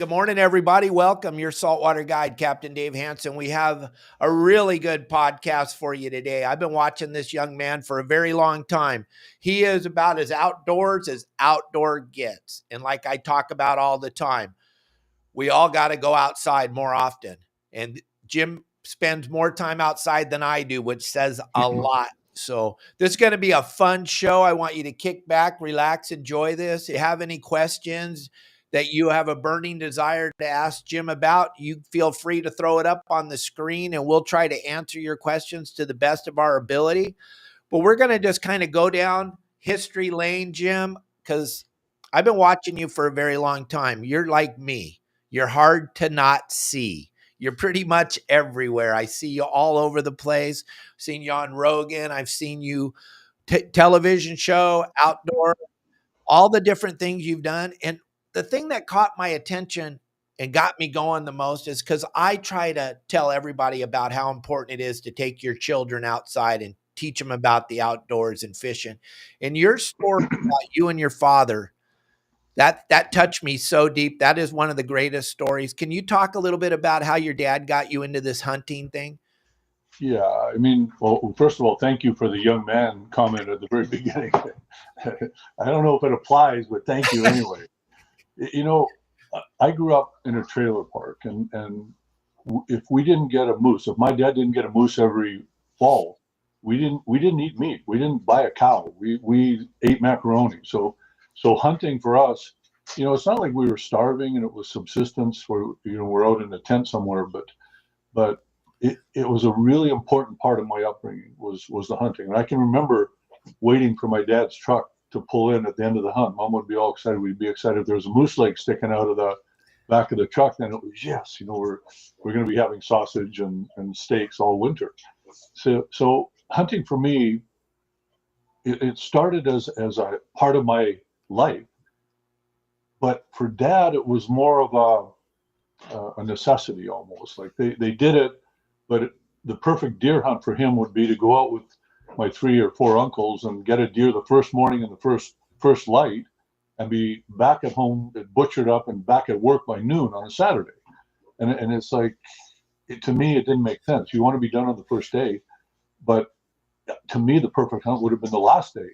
Good morning, everybody. Welcome. Your saltwater guide, Captain Dave Hansen. We have a really good podcast for you today. I've been watching this young man for a very long time. He is about as outdoors as outdoor gets. And like I talk about all the time, we all got to go outside more often. And Jim spends more time outside than I do, which says a lot. So this is going to be a fun show. I want you to kick back, relax, enjoy this. If you have any questions that you have a burning desire to ask Jim about, you feel free to throw it up on the screen and we'll try to answer your questions to the best of our ability. But we're going to just kind of go down history lane, Jim, because I've been watching you for a very long time. You're like me. You're hard to not see. You're pretty much everywhere. I see you all over the place. I've seen you on Rogan. I've seen you television show, outdoor, all the different things you've done. And the thing that caught my attention and got me going the most is because I try to tell everybody about how important it is to take your children outside and teach them about the outdoors and fishing. And your story about you and your father, that touched me so deep. That is one of the greatest stories. Can you talk a little bit about how your dad got you into this hunting thing? Yeah, I mean, well, first of all, thank you for the young man comment at the very beginning. I don't know if it applies, but thank you anyway. You know, I grew up in a trailer park, and if we didn't get a moose, if my dad didn't get a moose every fall, we didn't eat meat. We didn't buy a cow. We ate macaroni. So hunting for us, it's not like we were starving and it was subsistence where we're out in a tent somewhere, but it was a really important part of my upbringing was the hunting. And I can remember waiting for my dad's truck to pull in at the end of the hunt. Mom would be all excited. We'd be excited if there was a moose leg sticking out of the back of the truck. Then it was, yes, we're going to be having sausage and steaks all winter. So hunting for me, it started as a part of my life. But for Dad, it was more of a necessity almost. Like they did it, but the perfect deer hunt for him would be to go out with my 3 or 4 uncles and get a deer the first morning in the first light and be back at home, butchered up and back at work by noon on a Saturday. And it's like, to me, it didn't make sense. You want to be done on the first day, but to me, the perfect hunt would have been the last day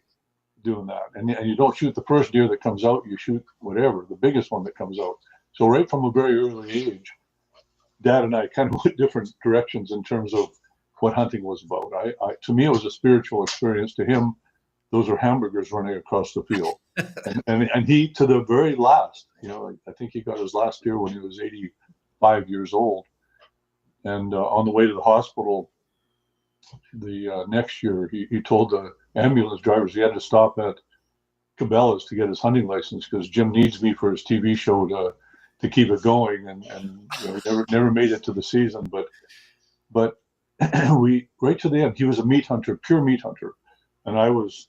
doing that. And you don't shoot the first deer that comes out, you shoot whatever, the biggest one that comes out. So right from a very early age, Dad and I kind of went different directions in terms of what hunting was about. To me, it was a spiritual experience. To him, those are hamburgers running across the field. And he, to the very last, I think he got his last deer when he was 85 years old. And on the way to the hospital, the next year, he told the ambulance drivers he had to stop at Cabela's to get his hunting license because Jim needs me for his TV show to keep it going. And he never made it to the season, but we right to the end, he was a meat hunter, pure meat hunter, and I was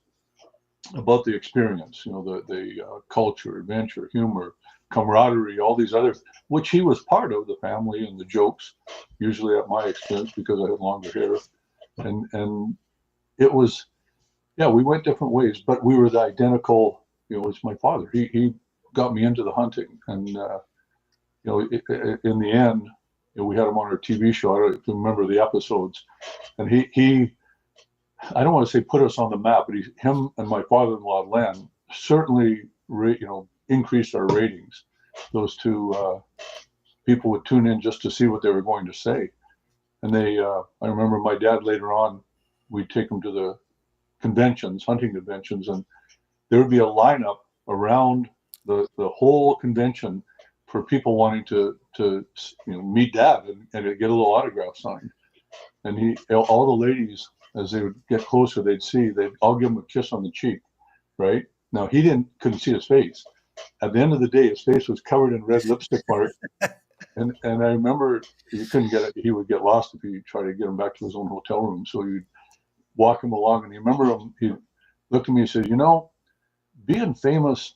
about the experience, the culture, adventure, humor, camaraderie, all these others, which he was part of, the family and the jokes, usually at my expense because I had longer hair, and it was, yeah, we went different ways, but we were the identical. It's my father. He got me into the hunting, and in the end. We had him on our TV show. I don't remember the episodes, and he I don't want to say put us on the map, but him and my father-in-law Len certainly increased our ratings. Those two people would tune in just to see what they were going to say, and I remember my dad later on, we'd take him to the conventions, hunting conventions, and there would be a lineup around the whole convention for people wanting to meet Dad and get a little autograph signed. And all the ladies, as they would get closer, they'd all give him a kiss on the cheek, right? Now he couldn't see his face. At the end of the day, his face was covered in red lipstick marks. And I remember you couldn't get it. He would get lost if you tried to get him back to his own hotel room. So you'd walk him along, and you remember him. He looked at me and said, being famous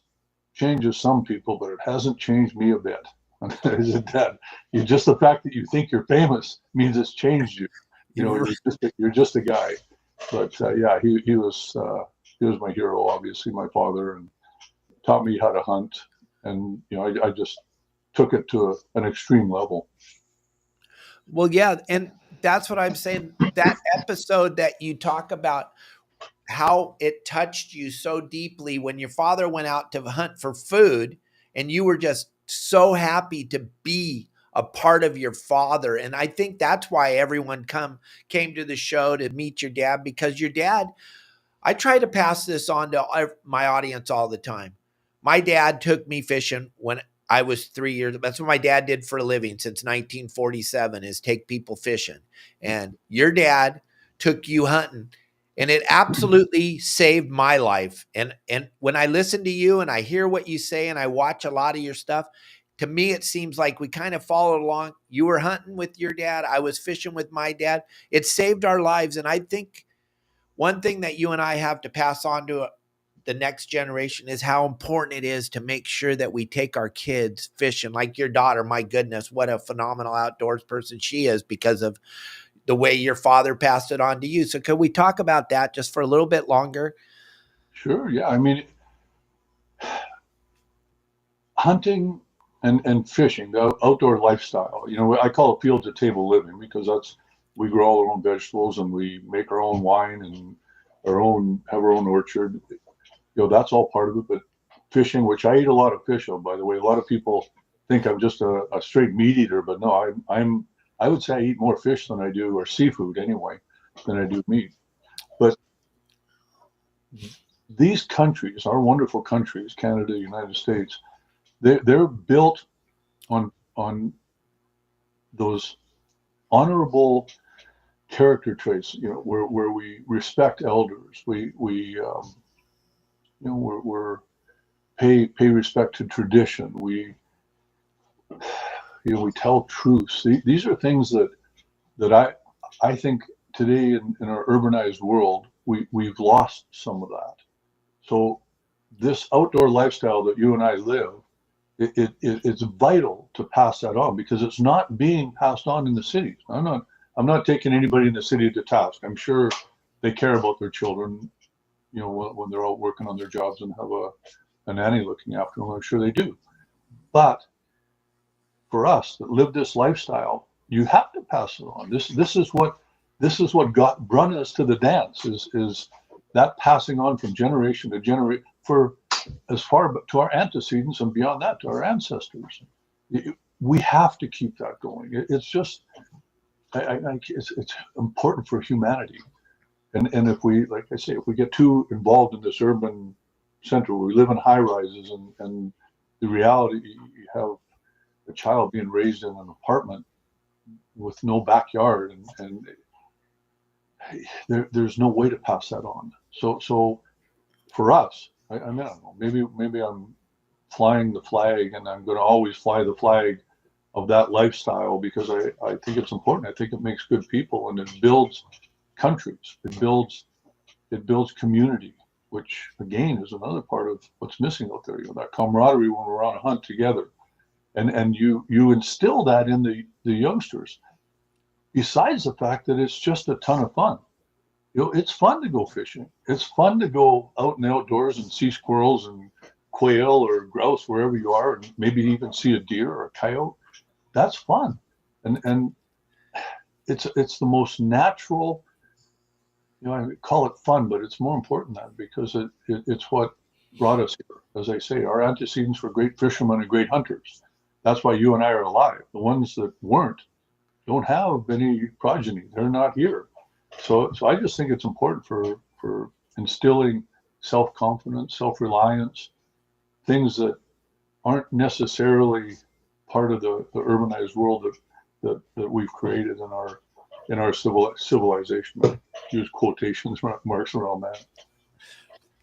changes some people, but it hasn't changed me a bit. I said, Dad, just the fact that you think you're famous means it's changed you. You're just a guy. But yeah, he was my hero, obviously, my father, and taught me how to hunt. And I just took it to an extreme level. Well, yeah, and that's what I'm saying. That episode that you talk about, how it touched you so deeply when your father went out to hunt for food and you were just so happy to be a part of your father. And I think that's why everyone came to the show to meet your dad, because your dad, I try to pass this on to my audience all the time. My dad took me fishing when I was 3 years. That's what my dad did for a living since 1947, is take people fishing. And your dad took you hunting, and it absolutely saved my life. And when I listen to you and I hear what you say and I watch a lot of your stuff, to me it seems like we kind of followed along. You were hunting with your dad, I was fishing with my dad. It saved our lives. And I think one thing that you and I have to pass on to the next generation is how important it is to make sure that we take our kids fishing. Like your daughter, my goodness, what a phenomenal outdoors person she is because of the way your father passed it on to you. So could we talk about that just for a little bit longer? Sure. Yeah. I mean, hunting and fishing, the outdoor lifestyle, I call it field to table living, because we grow all our own vegetables and we make our own wine and have our own orchard. That's all part of it. But fishing, which I eat a lot of fish, by the way, a lot of people think I'm just a straight meat eater, but no, I would say I eat more fish than I do, or seafood anyway, than I do meat. But these countries, our wonderful countries, Canada, United States, they're built on those honorable character traits, where we respect elders, we're pay respect to tradition, we tell truths. These are things that I think today in our urbanized world we've lost some of that. So this outdoor lifestyle that you and I live, it's vital to pass that on, because it's not being passed on in the cities. I'm not taking anybody in the city to task. I'm sure they care about their children, when they're out working on their jobs and have a nanny looking after them. I'm sure they do. But for us that live this lifestyle, you have to pass it on. This is what brought us to the dance, is that passing on from generation to generation, for as far to our antecedents and beyond that to our ancestors. We have to keep that going. It's just, it's important for humanity. And if we, like I say, if we get too involved in this urban center where we live in high rises, and the reality, you have a child being raised in an apartment with no backyard, and there's no way to pass that on. So for us, I don't know, maybe I'm flying the flag, and I'm going to always fly the flag of that lifestyle, because I think it's important. I think it makes good people, and it builds countries. It builds community, which again is another part of what's missing out there. That camaraderie when we're on a hunt together, and you instill that in the youngsters. Besides the fact that it's just a ton of fun. It's fun to go fishing. It's fun to go out in the outdoors and see squirrels and quail or grouse wherever you are, and maybe even see a deer or a coyote. That's fun, and it's the most natural. I call it fun, but it's more important than that, because it's what brought us here. As I say, our antecedents were great fishermen and great hunters. That's why you and I are alive. The ones that weren't don't have any progeny. They're not here. So I just think it's important for instilling self-confidence, self-reliance, things that aren't necessarily part of the urbanized world that we've created in our civilization. Use quotations marks around that.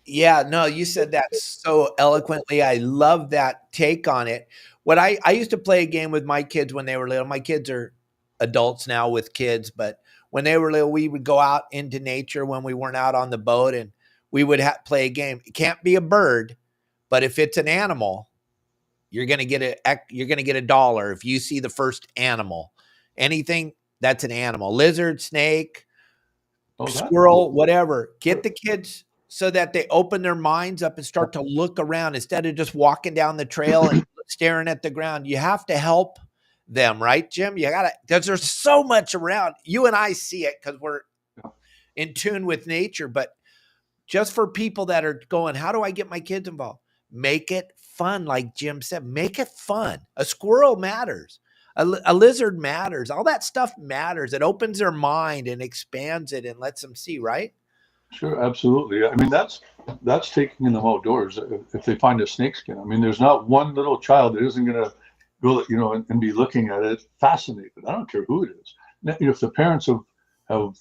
Yeah, no, you said that so eloquently. I love that take on it. What I used to play a game with my kids when they were little. My kids are adults now with kids, but when they were little, we would go out into nature when we weren't out on the boat, and we would play a game. It can't be a bird, but if it's an animal, you're going to get a dollar if you see the first animal. Anything that's an animal, lizard, snake, squirrel, Cool. whatever. Get the kids so that they open their minds up and start to look around instead of just walking down the trail and staring at the ground. You have to help them, right, Jim? You gotta, because there's so much around. You and I see it because we're in tune with nature, but just for people that are going, how do I get my kids involved? Make it fun. Like Jim said, make it fun. A squirrel matters. A lizard matters. All that stuff matters. It opens their mind and expands it and lets them see, right? Sure, absolutely. I mean, that's taking them outdoors. If they find a snake skin, I mean, there's not one little child that isn't going to go, and be looking at it fascinated. I don't care who it is. Now, if the parents have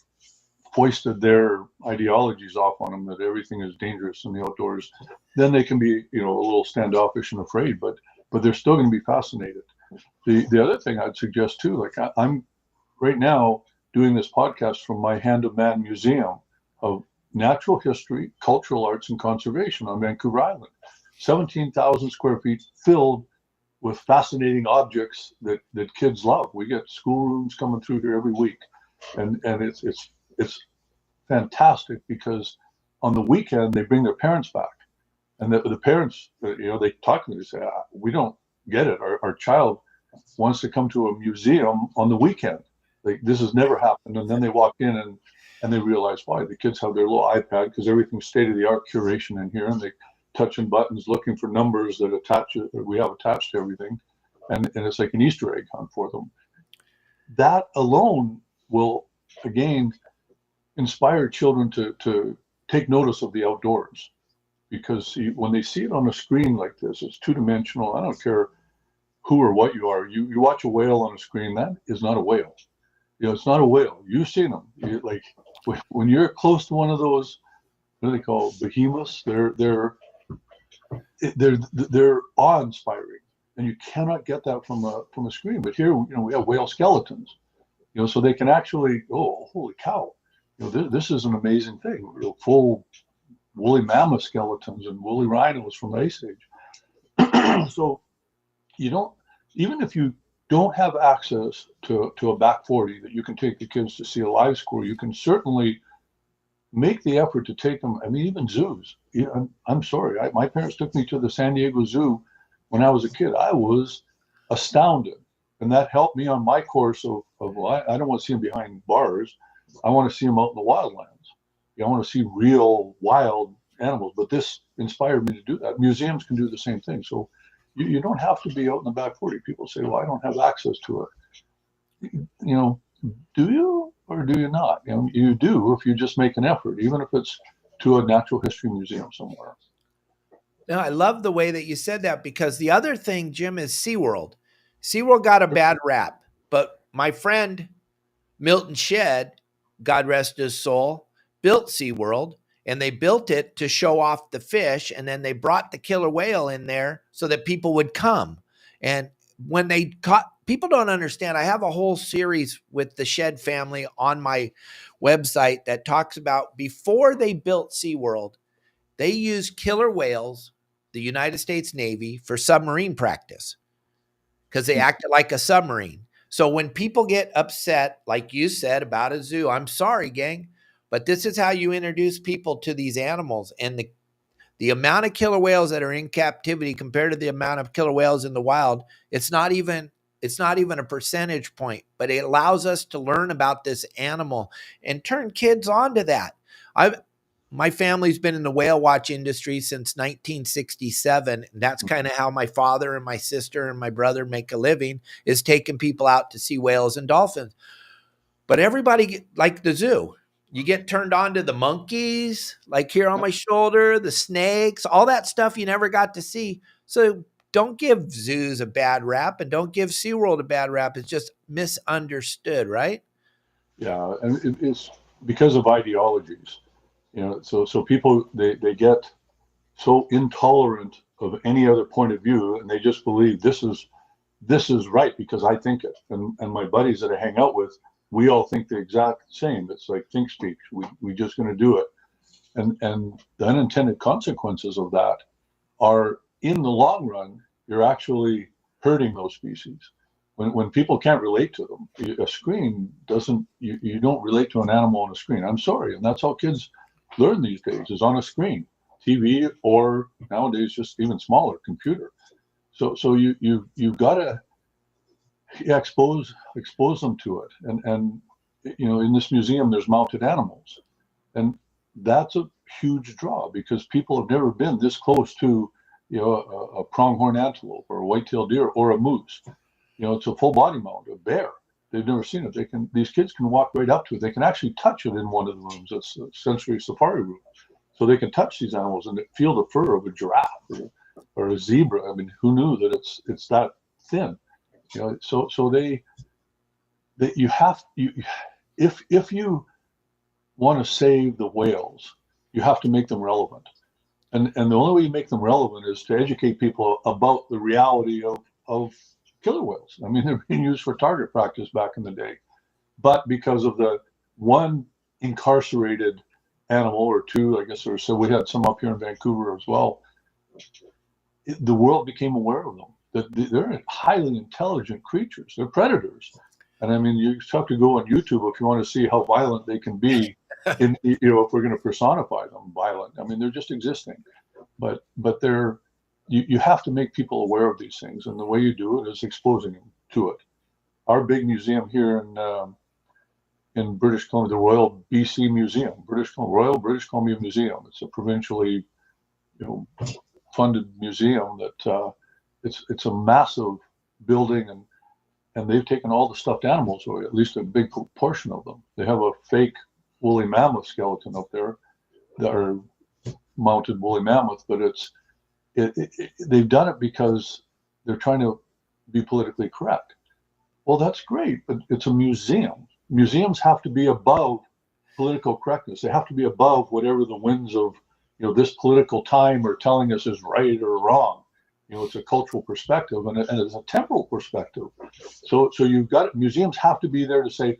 foisted their ideologies off on them that everything is dangerous in the outdoors, then they can be, a little standoffish and afraid. But they're still going to be fascinated. The other thing I'd suggest too, like I'm right now doing this podcast from my Hand of Man Museum of Natural History, Cultural Arts, and Conservation on Vancouver Island. 17,000 square feet filled with fascinating objects that kids love. We get schoolrooms coming through here every week, and it's fantastic because on the weekend they bring their parents back, and the parents, they talk to me. They say, "We don't get it. Our child wants to come to a museum on the weekend. Like, this has never happened." And then they walk in and they realize why. The kids have their little iPad because everything's state-of-the-art curation in here, and they touching buttons, looking for numbers that we have attached to everything, and it's like an Easter egg hunt for them. That alone will again inspire children to take notice of the outdoors, because when they see it on a screen like this, it's two-dimensional. I don't care who or what you are. You watch a whale on a screen, that is not a whale. It's not a whale. You've seen them. Like when you're close to one of those, what do they call behemoths? They're awe-inspiring, and you cannot get that from a screen. But here, we have whale skeletons, so they can actually, oh, holy cow, this is an amazing thing. Full woolly mammoth skeletons and woolly rhinos from the Ice Age. So even if you don't have access to a back 40 that you can take the kids to see a live squirrel, you can certainly make the effort to take them. I mean, even zoos. I'm sorry. My parents took me to the San Diego Zoo when I was a kid. I was astounded. And that helped me on my course of well, I don't want to see them behind bars. I want to see them out in the wildlands. I want to see real wild animals. But this inspired me to do that. Museums can do the same thing. So you don't have to be out in the back 40. People say, well, I don't have access to it. Do you or do you not? You do if you just make an effort, even if it's to a natural history museum somewhere. No, I love the way that you said that, because the other thing, Jim, is SeaWorld. SeaWorld got a bad rap, but my friend Milton Shedd, God rest his soul, built SeaWorld, and they built it to show off the fish, and then they brought the killer whale in there so that people would come. And when they caught, people don't understand. I have a whole series with the Shedd family on my website that talks about before they built SeaWorld, they used killer whales, the United States Navy, for submarine practice because they acted like a submarine. So when people get upset, like you said, about a zoo, I'm sorry, gang, but this is how you introduce people to these animals. And the amount of killer whales that are in captivity compared to the amount of killer whales in the wild, it's not even a percentage point, but it allows us to learn about this animal and turn kids on to that. My family's been in the whale watch industry since 1967. And that's kind of how my father and my sister and my brother make a living, is taking people out to see whales and dolphins. But everybody, like the zoo, you get turned on to the monkeys, like here on my shoulder, the snakes, all that stuff you never got to see. So don't give zoos a bad rap, and don't give SeaWorld a bad rap. It's just misunderstood, right? Yeah, and it's because of ideologies. So people, they get so intolerant of any other point of view, and they just believe this is right because I think it. And my buddies that I hang out with, we all think the exact same. It's like think speech. We just going to do it. And the unintended consequences of that are, in the long run, you're actually hurting those species. When people can't relate to them, a screen doesn't, you don't relate to an animal on a screen. I'm sorry. And that's how kids learn these days, is on a screen, TV, or nowadays just even smaller, computer. So you've got to expose them to it. And in this museum, there's mounted animals, and that's a huge draw because people have never been this close to a pronghorn antelope or a white-tailed deer or a moose. It's a full body mount, a bear. They've never seen it. These kids can walk right up to it. They can actually touch it in one of the rooms. It's a sensory safari room. So they can touch these animals and feel the fur of a giraffe or a zebra. I mean, who knew that it's that thin? So if you want to save the whales, you have to make them relevant. And the only way you make them relevant is to educate people about the reality of killer whales. I mean, they're being used for target practice back in the day, but because of the one incarcerated animal or two, I guess, or so we had some up here in Vancouver as well, the world became aware of them. That they're highly intelligent creatures. They're predators. And I mean, you just have to go on YouTube if you want to see how violent they can be. If we're going to personify them violent, I mean, they're just existing. But you have to make people aware of these things, and the way you do it is exposing them to it. Our big museum here in British Columbia, the Royal BC Museum, Royal British Columbia Museum. It's a provincially, funded museum that it's a massive building, and they've taken all the stuffed animals, or at least a big portion of them. They have a fake woolly mammoth skeleton up there, or mounted woolly mammoth, but they've done it because they're trying to be politically correct. Well, that's great, but it's a museum. Museums have to be above political correctness. They have to be above whatever the winds of this political time are telling us is right or wrong. It's a cultural perspective and it's a temporal perspective. So you've got museums have to be there to say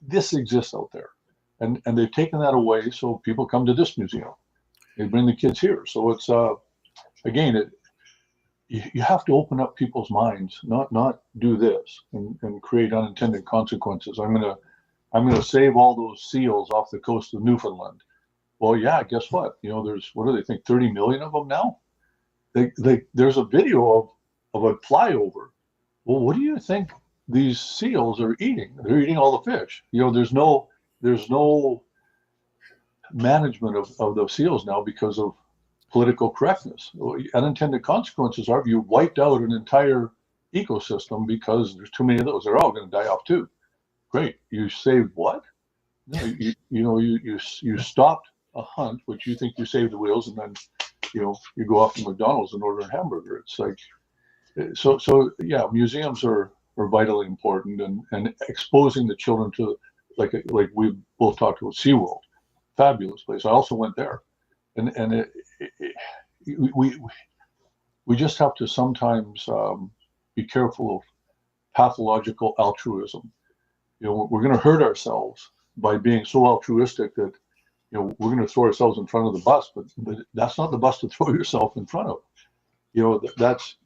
this exists out there, and they've taken that away. So people come to this museum. They bring the kids here. So it's again, you have to open up people's minds, not do this and create unintended consequences. I'm gonna save all those seals off the coast of Newfoundland. Well, yeah, guess what? There's, what do they think, 30 million of them now? There's a video of a flyover. Well, what do you think these seals are eating? They're eating all the fish. There's no management of those seals now because of political correctness. Unintended consequences are you wiped out an entire ecosystem because there's too many of those. They're all going to die off too. Great. You saved what? No, you stopped a hunt, which you think you saved the whales, and then you go off to McDonald's and order a hamburger. It's like so yeah, museums are vitally important, and exposing the children to like we both talked about SeaWorld, fabulous place. I also went there, and we just have to sometimes be careful of pathological altruism. We're going to hurt ourselves by being so altruistic that we're going to throw ourselves in front of the bus, but that's not the bus to throw yourself in front of. That's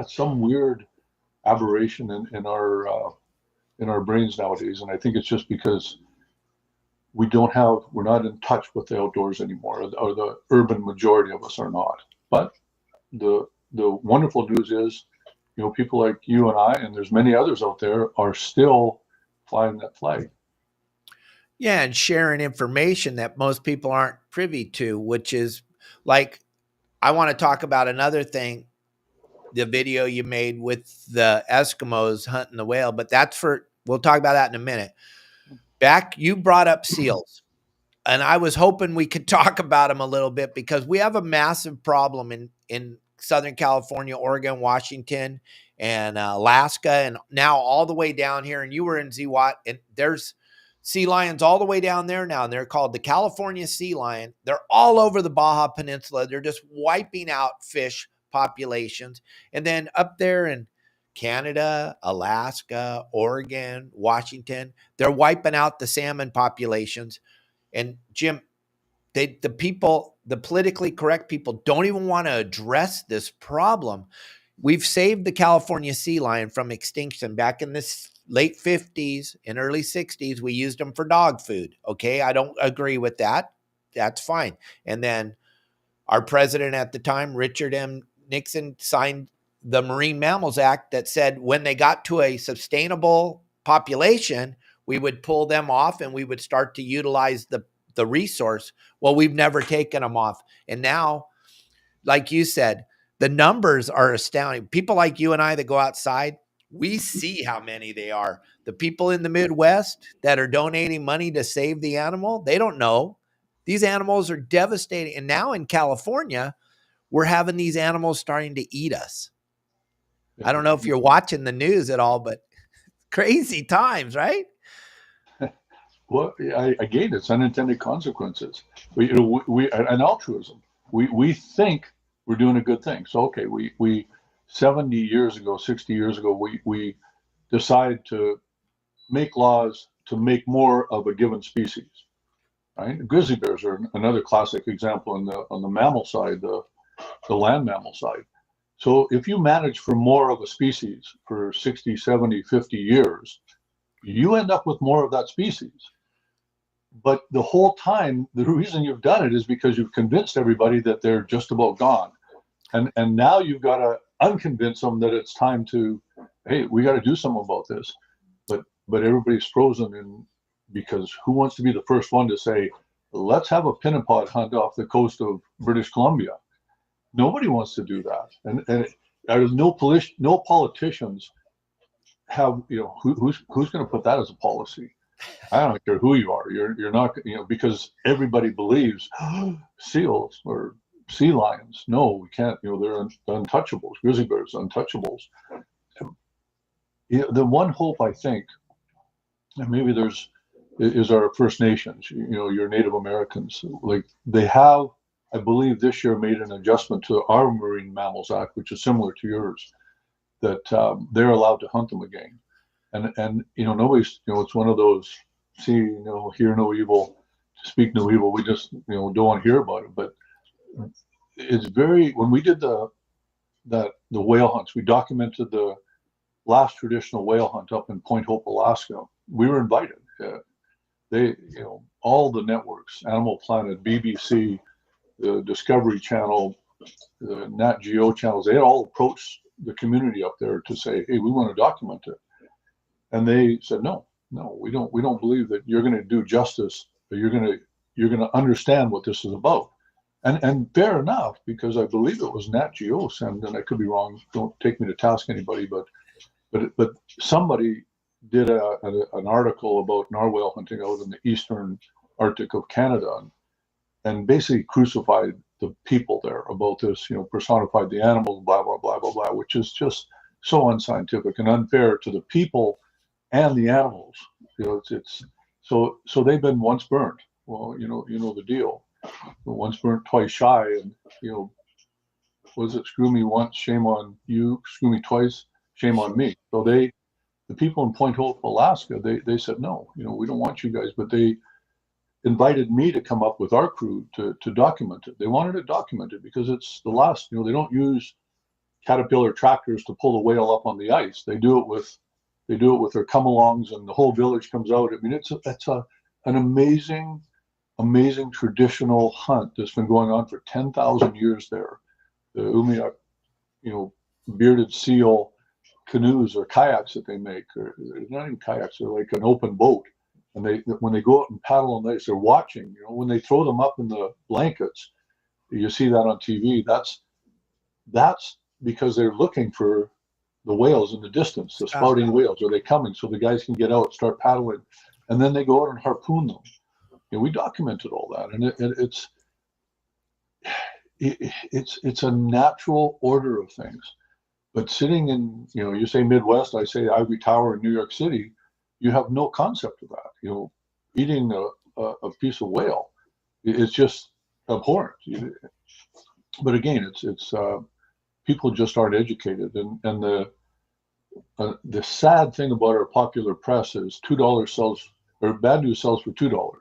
some weird aberration in our brains nowadays, and I think it's just because we're not in touch with the outdoors anymore, or the urban majority of us are not. But the wonderful news is, people like you and I, and there's many others out there, are still flying that flag. Yeah, and sharing information that most people aren't privy to, which is like, I want to talk about another thing, the video you made with the Eskimos hunting the whale, but we'll talk about that in a minute. You brought up seals, and I was hoping we could talk about them a little bit because we have a massive problem in Southern California, Oregon, Washington, and Alaska, and now all the way down here. And you were in Zewat, and there's sea lions all the way down there now, and they're called the California sea lion. They're all over the Baja Peninsula. They're just wiping out fish populations. And then up there in Canada, Alaska, Oregon, Washington, they're wiping out the salmon populations. And Jim, the politically correct people don't even want to address this problem. We've saved the California sea lion from extinction back in the late 50s and early 60s. We used them for dog food. Okay, I don't agree with that. That's fine. And then our president at the time, Richard M. Nixon signed the Marine Mammals Act that said when they got to a sustainable population, we would pull them off and we would start to utilize the resource. Well, we've never taken them off. And now, like you said, the numbers are astounding. People like you and I that go outside, we see how many they are. The people in the Midwest that are donating money to save the animal, they don't know. These animals are devastating. And now in California, we're having these animals starting to eat us. I don't know if you're watching the news at all, but crazy times, right? Well, again, it's unintended consequences. We and altruism. We think we're doing a good thing. So, okay, we 70 years ago, 60 years ago, we decide to make laws to make more of a given species, right? Grizzly bears are another classic example on the mammal side, the land mammal side. So if you manage for more of a species for 60, 70, 50 years, you end up with more of that species. But the whole time, the reason you've done it is because you've convinced everybody that they're just about gone. And now you've got to unconvince them that it's time to, hey, we got to do something about this. But everybody's frozen in, because who wants to be the first one to say, let's have a pinnipod hunt off the coast of British Columbia? Nobody wants to do that. And there's no politicians have, who's going to put that as a policy? I don't care who you are. You're not, because everybody believes seals or sea lions. No, we can't. They're untouchables. Grizzly bears, untouchables. The one hope, I think, and maybe is our First Nations. Your Native Americans. Like they have, I believe, this year made an adjustment to our Marine Mammals Act, which is similar to yours, that they're allowed to hunt them again. And nobody's, it's one of those, hear no evil, speak no evil. We just, don't want to hear about it. But it's when we did the whale hunts, we documented the last traditional whale hunt up in Point Hope, Alaska. We were invited. They, all the networks, Animal Planet, BBC, the Discovery Channel, the Nat Geo channels, they had all approached the community up there to say, hey, we want to document it. And they said, no, we don't believe that you're going to do justice, but you're going to understand what this is about. And fair enough, because I believe it was Nat Geo, and I could be wrong. Don't take me to task, anybody, but somebody did an article about narwhal hunting out in the eastern Arctic of Canada, and basically crucified the people there about this, personified the animals, blah, blah, blah, blah, blah, which is just so unscientific and unfair to the people and the animals. It's so they've been once burned. Well, the deal. Once burnt, twice shy, and was it screw me once, shame on you, screw me twice, shame on me. So the people in Point Hope, Alaska, they said no, we don't want you guys, but they invited me to come up with our crew to document it. They wanted it documented because it's the last, they don't use Caterpillar tractors to pull the whale up on the ice. They do it with their come-alongs, and the whole village comes out. I mean, it's an amazing traditional hunt that's been going on for 10,000 years there. The Umiak, bearded seal canoes or kayaks that they make, or not even kayaks, they're like an open boat. And when they go out and paddle on the ice, they're watching. When they throw them up in the blankets, you see that on TV. That's because they're looking for the whales in the distance, the spouting whales. Are they coming? So the guys can get out, start paddling, and then they go out and harpoon them. We documented all that, and it's a natural order of things. But sitting in, you say Midwest, I say Ivory Tower in New York City, you have no concept of that. Eating a piece of whale, it's just abhorrent. But again, it's people just aren't educated, and the sad thing about our popular press is $2 sells, or bad news sells for $2.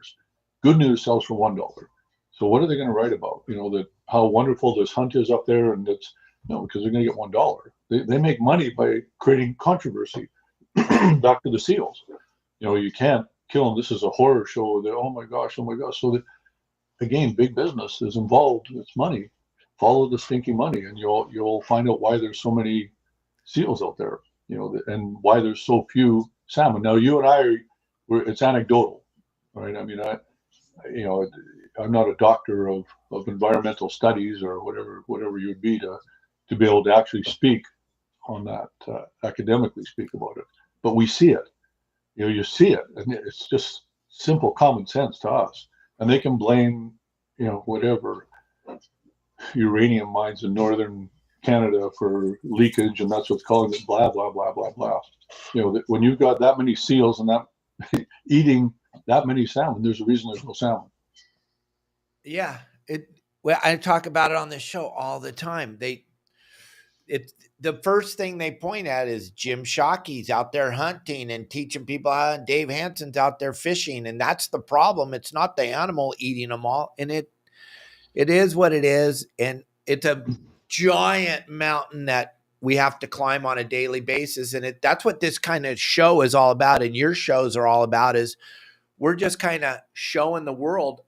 Good news sells for $1. So what are they going to write about? That how wonderful this hunt is up there, and because they're going to get $1. They make money by creating controversy. Back to the seals. You can't kill them. This is a horror show. Oh my gosh. So again, big business is involved. It's money. follow the stinky money, and you'll find out why there's so many seals out there, and why there's so few salmon. Now, you and I it's anecdotal, right? I mean, I'm not a doctor of environmental studies or whatever you would be to be able to actually speak on that, academically speak about it. But we see it, you see it, and it's just simple common sense to us. And they can blame, whatever uranium mines in northern Canada for leakage, and that's what's calling it, blah blah blah blah blah. When you've got that many seals and that eating that many salmon, there's a reason there's no salmon. Yeah, well, I talk about it on this show all the time. The first thing they point at is Jim Shockey's out there hunting and teaching people how, and Dave Hansen's out there fishing, and that's the problem. It's not the animal eating them all, and it is what it is, and it's a giant mountain that we have to climb on a daily basis, and that's what this kind of show is all about, and your shows are all about, is we're just kind of showing the world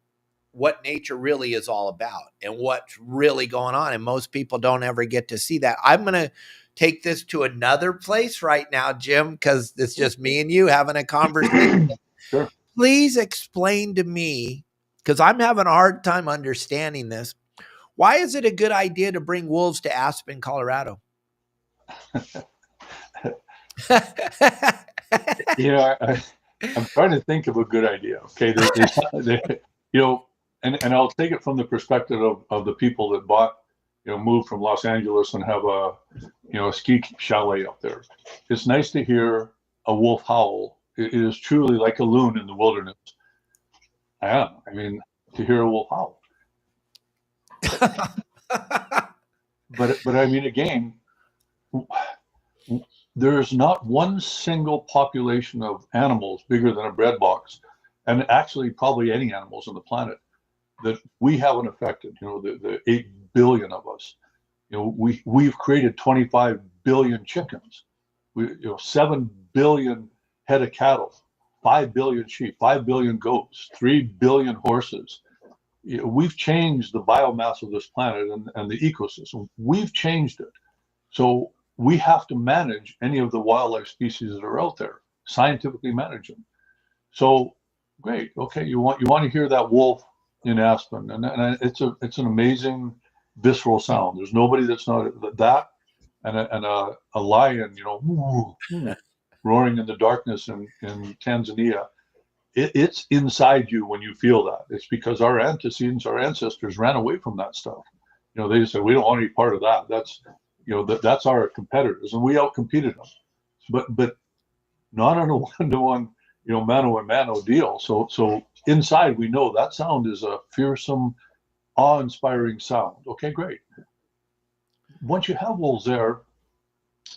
what nature really is all about and what's really going on. And most people don't ever get to see that. I'm going to take this to another place right now, Jim, because it's just me and you having a conversation. Sure. Please explain to me, because I'm having a hard time understanding this. Why is it a good idea to bring wolves to Aspen, Colorado? I'm trying to think of a good idea. Okay. And I'll take it from the perspective of the people that moved from Los Angeles and have a ski chalet up there. It's nice to hear a wolf howl. It is truly like a loon in the wilderness. I mean, to hear a wolf howl. But I mean, again, there's not one single population of animals bigger than a bread box, and actually probably any animals on the planet, that we haven't affected. The 8 billion of us. We've created 25 billion chickens. 7 billion head of cattle, 5 billion sheep, 5 billion goats, 3 billion horses. We've changed the biomass of this planet and the ecosystem. We've changed it. So we have to manage any of the wildlife species that are out there, scientifically manage them. So great. Okay. You want to hear that wolf in Aspen, and it's an amazing visceral sound. There's nobody that's not that, and a lion, roaring in the darkness in Tanzania. It's inside you when you feel that. It's because our ancestors ran away from that stuff. They just said, we don't want any part of that. That's our competitors, and we outcompeted them, but not on a one-to-one, mano-a-mano deal. So inside, we know that sound is a fearsome, awe-inspiring sound. Okay, great. Once you have wolves there,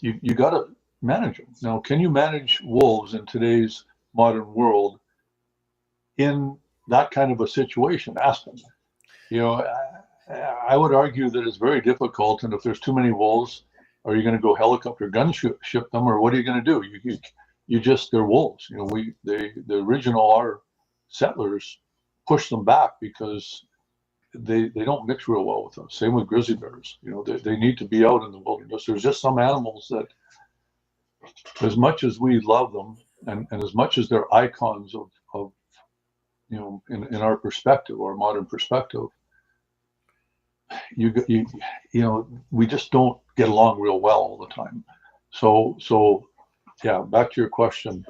you got to manage them. Now, can you manage wolves in today's modern world in that kind of a situation? Aspen. I would argue that it's very difficult, and if there's too many wolves, are you going to go helicopter gunship them, or what are you going to do? They're wolves. The original our settlers push them back because they don't mix real well with them. Same with grizzly bears. They need to be out in the wilderness. There's just some animals that, as much as we love them, and as much as they're icons of in our perspective, our modern perspective, we just don't get along real well all the time. So yeah, back to your question.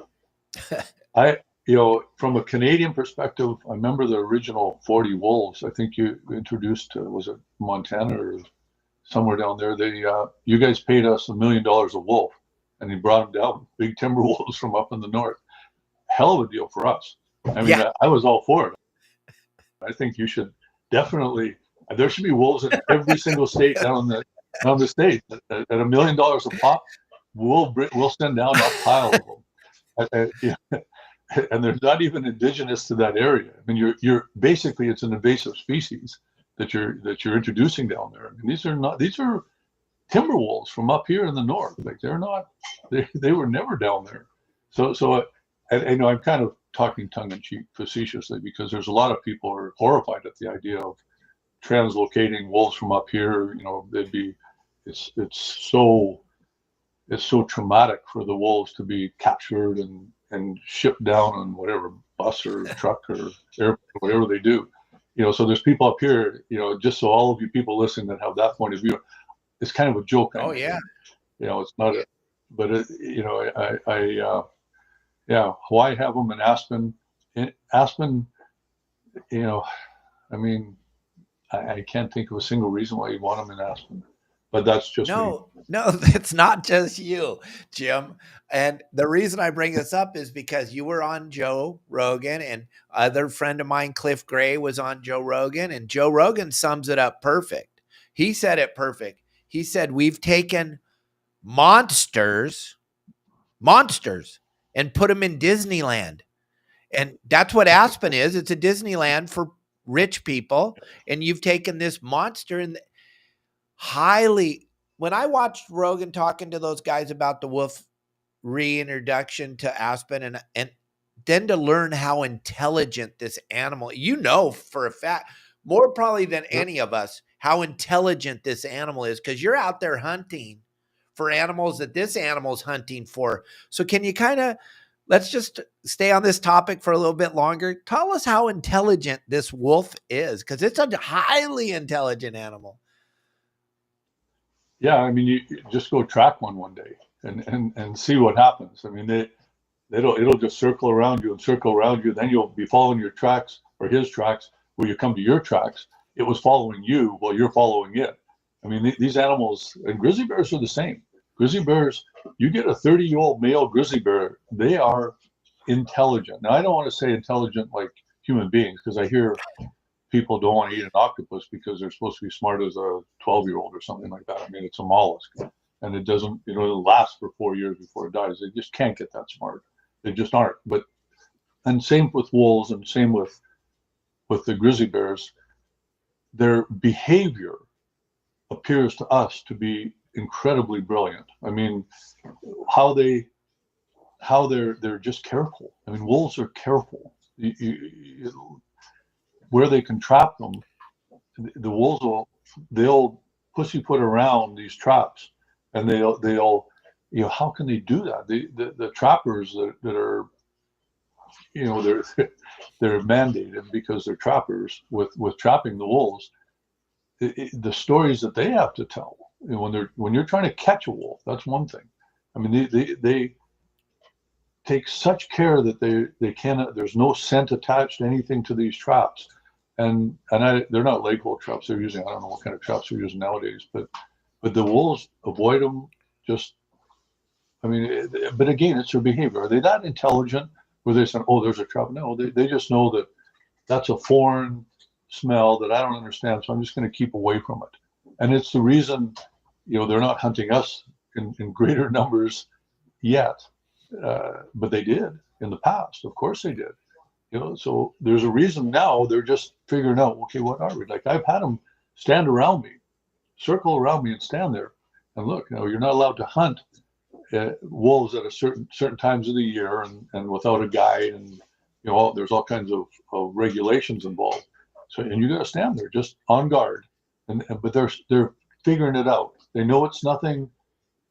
From a Canadian perspective, I remember the original 40 wolves. I think you introduced, was it Montana or somewhere down there? You guys paid us $1 million a wolf, and you brought them down, big timber wolves from up in the north. Hell of a deal for us. I mean, yeah. I was all for it. I think you should definitely. There should be wolves in every single state down the state. At $1 million a pop, we'll send down a pile of them. And they're not even indigenous to that area. I mean, you're basically, it's an invasive species that you're introducing down there. I mean, these are timber wolves from up here in the north. Like they were never down there. So I'm kind of talking tongue in cheek facetiously, because there's a lot of people who are horrified at the idea of translocating wolves from up here, it's so traumatic for the wolves to be captured and shipped down on whatever bus or truck or airplane, whatever they do. So there's people up here, just so all of you people listening that have that point of view, it's kind of a joke. Oh yeah. It's not but why have them in Aspen? I mean, I can't think of a single reason why you want them in Aspen, but that's just me. No, it's not just you, Jim. And the reason I bring this up is because you were on Joe Rogan, and other friend of mine, Cliff Gray, was on Joe Rogan, and Joe Rogan sums it up perfect. He said it perfect. He said, we've taken monsters, and put them in Disneyland. And that's what Aspen is. It's a Disneyland for rich people. And you've taken this monster and when I watched Rogan talking to those guys about the wolf reintroduction to Aspen and then to learn how intelligent this animal, for a fact, more probably than any of us, how intelligent this animal is, because you're out there hunting for animals that this animal's hunting for. So can you let's just stay on this topic for a little bit longer. Tell us how intelligent this wolf is, because it's a highly intelligent animal. Yeah, I mean, you just go track one day and see what happens. I mean, it'll just circle around you. Then you'll be following your tracks or his tracks. When you come to your tracks, it was following you while you're following it. I mean, these animals, and grizzly bears are the same. Grizzly bears, you get a 30-year-old male grizzly bear, they are intelligent. Now, I don't want to say intelligent like human beings, because I hear people don't want to eat an octopus because they're supposed to be smart as a 12-year-old or something like that. I mean, it's a mollusk, and it doesn't, it'll last for 4 years before it dies. They just can't get that smart. They just aren't. And same with wolves, and same with the grizzly bears. Their behavior appears to us to be incredibly brilliant. I mean, how they're just careful. I mean, wolves are careful. Where they can trap them, the wolves they'll pussyfoot around these traps, and they'll how can they do that? The trappers that are they're mandated because they're trappers with trapping the wolves. The stories that they have to tell when you're trying to catch a wolf, that's one thing. I mean, they take such care that they cannot. There's no scent attached to anything to these traps. And they're not leg hole traps they're using. I don't know what kind of traps they're using nowadays, but the wolves avoid them. But again, it's their behavior. Are they that intelligent where they say, "Oh, there's a trap"? No, they just know that that's a foreign smell that I don't understand, so I'm just going to keep away from it. And it's the reason, they're not hunting us in greater numbers yet, but they did in the past. Of course, they did. So there's a reason now. They're just figuring out, okay, what are we? Like, I've had them stand around me, circle around me, and stand there and look. You're not allowed to hunt wolves at a certain times of the year and without a guide, and there's all kinds of regulations involved. So, and you got to stand there just on guard, but they're figuring it out. They know it's nothing.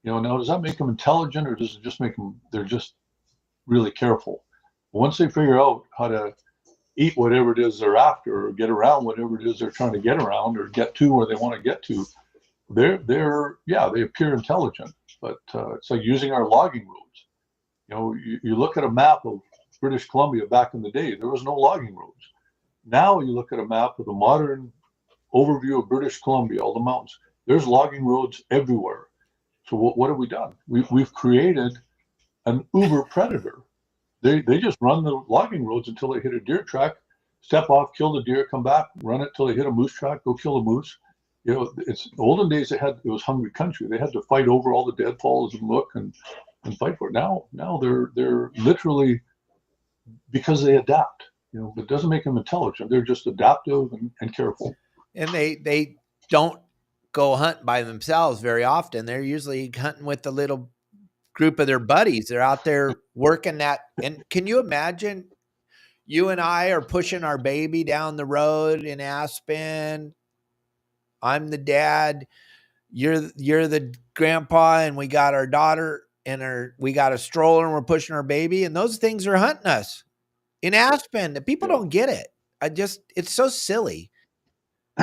Now, does that make them intelligent, or does it just make them? They're just really careful. Once they figure out how to eat whatever it is they're after, or get around whatever it is they're trying to get around, or get to where they want to get to, they appear intelligent. But it's like using our logging roads. You look at a map of British Columbia back in the day, there was no logging roads. Now you look at a map with a modern overview of British Columbia, all the mountains. There's logging roads everywhere. So what have we done? We've created an uber predator. They just run the logging roads until they hit a deer track, step off, kill the deer, come back, run it till they hit a moose track, go kill a moose. It's olden days. It was hungry country. They had to fight over all the deadfalls and look and fight for it. Now they're literally, because they adapt. But it doesn't make them intelligent. They're just adaptive and careful. And they don't go hunt by themselves very often. They're usually hunting with a little group of their buddies. They're out there working that. And can you imagine you and I are pushing our baby down the road in Aspen, I'm the dad, you're the grandpa, and we got our daughter and we got a stroller and we're pushing our baby, and those things are hunting us in Aspen. The people don't get it. It's so silly.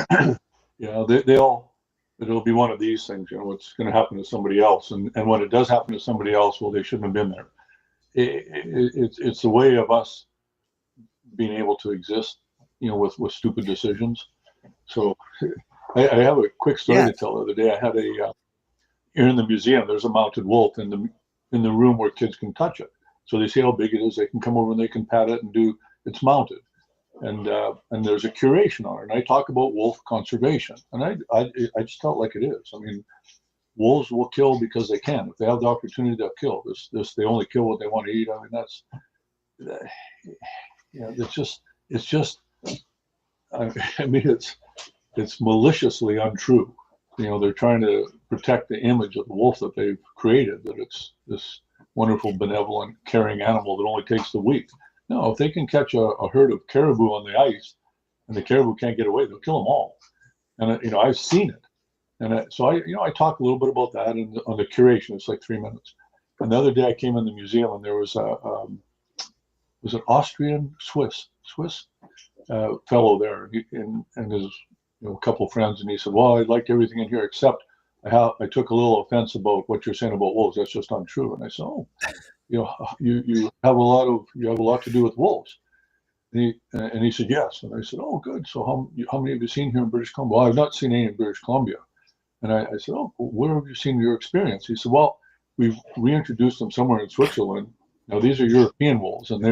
Yeah, it'll be one of these things. It's going to happen to somebody else, and when it does happen to somebody else, well, they shouldn't have been there. It's the way of us being able to exist, with stupid decisions. So I have a quick story to tell. The other day, I had here in the museum, there's a mounted wolf in the room where kids can touch it. So they see how big it is. They can come over and they can pat it and it's mounted. And there's a curation on it. And I talk about wolf conservation. And I just tell it like it is. I mean, wolves will kill because they can. If they have the opportunity, they'll kill. They only kill what they want to eat. I mean, that's, it's just, I mean, it's maliciously untrue. They're trying to protect the image of the wolf that they've created, that it's this wonderful, benevolent, caring animal that only takes the weak. No, if they can catch a herd of caribou on the ice and the caribou can't get away, they'll kill them all. And, I've seen it. And so I talk a little bit about that on the curation. It's like 3 minutes. And the other day I came in the museum and there was was an Austrian Swiss fellow there, and his a couple of friends, and he said, "Well, I liked everything in here except I took a little offense about what you're saying about wolves. That's just untrue." And I said, "Oh, you have a lot to do with wolves." And he said, "Yes." And I said, "Oh, good. So how many have you seen here in British Columbia?" "Well, I've not seen any in British Columbia." And I said, "Oh, where have you seen your experience?" He said, "Well, we've reintroduced them somewhere in Switzerland. Now these are European wolves, and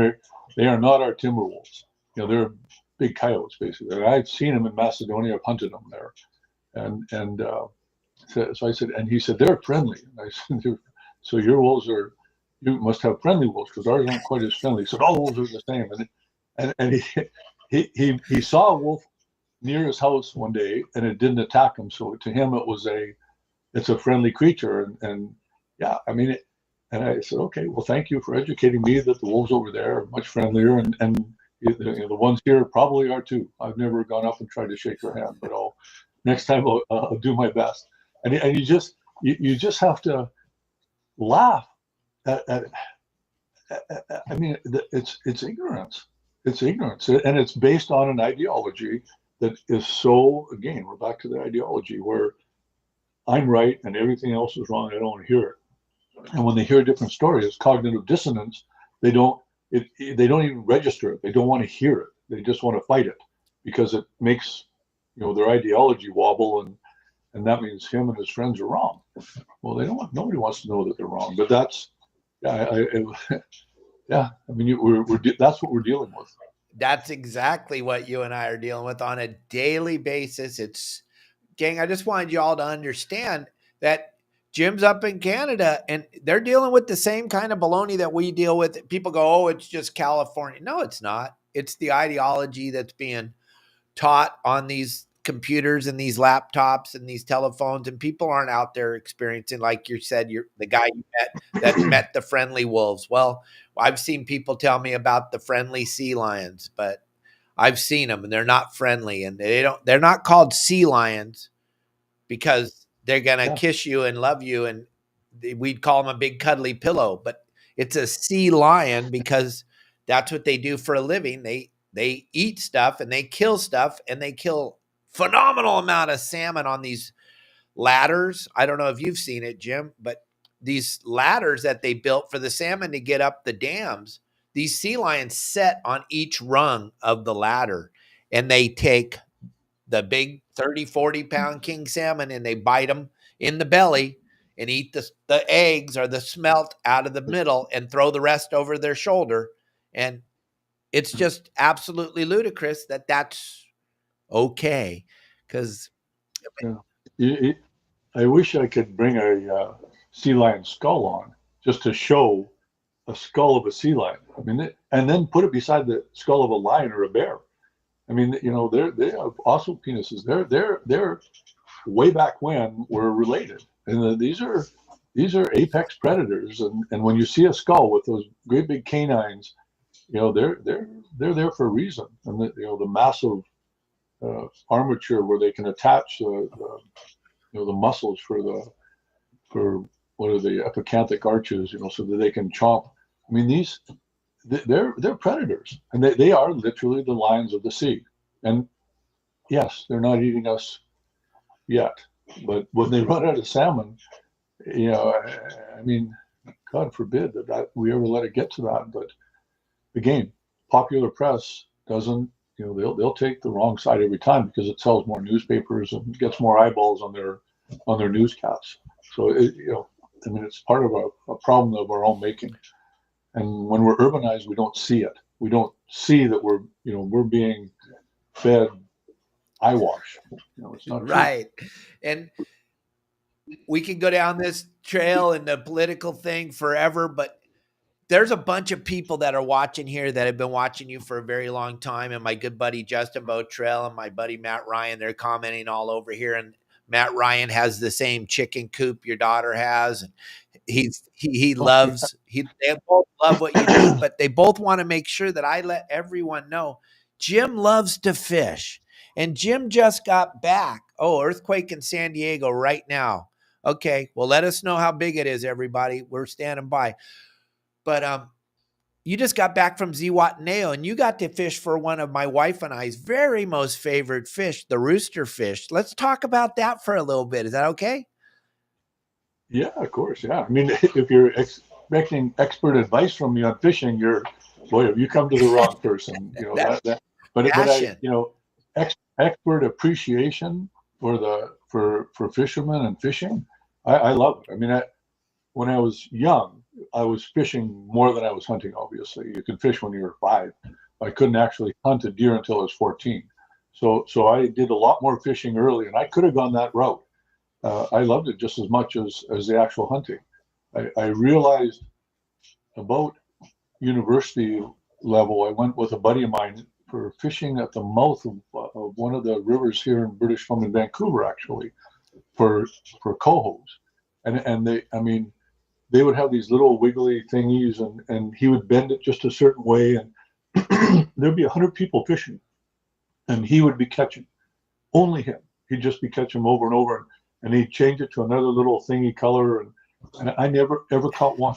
they are not our timber wolves. They're big coyotes, basically. And I've seen them in Macedonia. I've hunted them there." And so I said, and he said, "They're friendly." And I said, "So your wolves you must have friendly wolves because ours aren't quite as friendly." He said, "All wolves are the same." And he saw a wolf near his house one day, and it didn't attack him. So to him, it's a friendly creature. And yeah, I mean, and I said, "Okay, well, thank you for educating me that the wolves over there are much friendlier, and the ones here probably are too. I've never gone up and tried to shake their hand, but next time I'll do my best." And you just have to laugh at I mean, it's ignorance. It's ignorance, and it's based on an ideology that is so. Again, we're back to the ideology where I'm right and everything else is wrong. I don't want to hear it. And when they hear a different story, it's cognitive dissonance. They don't even register it. They don't want to hear it. They just want to fight it because it makes their ideology wobble, and that means him and his friends are wrong. Well, nobody wants to know that they're wrong. But that's yeah. I mean, that's what we're dealing with. That's exactly what you and I are dealing with on a daily basis. Gang, I just wanted you all to understand that Jim's up in Canada and they're dealing with the same kind of baloney that we deal with. People go, "Oh, it's just California." No, it's not. It's the ideology that's being taught on these computers and these laptops and these telephones, and people aren't out there experiencing, like you said, you're the guy you met that met the friendly wolves. Well, I've seen people tell me about the friendly sea lions, but I've seen them and they're not friendly, and they're not called sea lions because they're going to kiss you and love you, and we'd call them a big cuddly pillow, but it's a sea lion because that's what they do for a living. They eat stuff and they kill stuff, and they kill phenomenal amount of salmon on these ladders. I don't know if you've seen it, Jim, but these ladders that they built for the salmon to get up the dams, these sea lions set on each rung of the ladder, and they take the big 30, 40-pound king salmon and they bite them in the belly and eat the eggs or the smelt out of the middle and throw the rest over their shoulder. And it's just absolutely ludicrous that that's okay. Because I wish I could bring a sea lion skull on just to show a skull of a sea lion. I mean, and then put it beside the skull of a lion or a bear. I mean, they have also penises. They're way back when were related, and these are apex predators. And when you see a skull with those great big canines, they're there for a reason. And the massive armature where they can attach the muscles for what are the epicanthic arches, so that they can chomp. I mean, they're predators, and they are literally the lions of the sea. And yes, they're not eating us yet, but when they run out of salmon, I mean, God forbid that we ever let it get to that. But again, popular press doesn't, they'll take the wrong side every time because it sells more newspapers and gets more eyeballs on their newscasts. So I mean, it's part of a problem of our own making. And when we're urbanized, we don't see it. We don't see that we're being fed eyewash. It's not right. True. And we can go down this trail and the political thing forever, but there's a bunch of people that are watching here that have been watching you for a very long time. And my good buddy Justin Botrell and my buddy Matt Ryan, they're commenting all over here. And Matt Ryan has the same chicken coop your daughter has. And he loves, they both love what you do, but they both want to make sure that I let everyone know Jim loves to fish. And Jim just got back. Oh, earthquake in San Diego right now. Okay, well, let us know how big it is, everybody. We're standing by. But you just got back from Zihuatanejo, and you got to fish for one of my wife and I's very most favorite fish, the rooster fish. Let's talk about that for a little bit. Is that okay? Yeah, of course. Yeah. I mean, if you're expecting expert advice from me on fishing, have you come to the wrong person? Expert appreciation for fishermen and fishing, I love it. I mean, when I was young, I was fishing more than I was hunting. Obviously, you could fish when you were 5. I couldn't actually hunt a deer until I was 14. So I did a lot more fishing early, and I could have gone that route. I loved it just as much as the actual hunting. I realized about university level, I went with a buddy of mine for fishing at the mouth of one of the rivers here in British Columbia, Vancouver, actually, for cohos. And they would have these little wiggly thingies, and he would bend it just a certain way, and there'd be 100 people fishing, and he would be catching only him. He'd just be catching over and over, and he'd change it to another little thingy color, and I never ever caught one.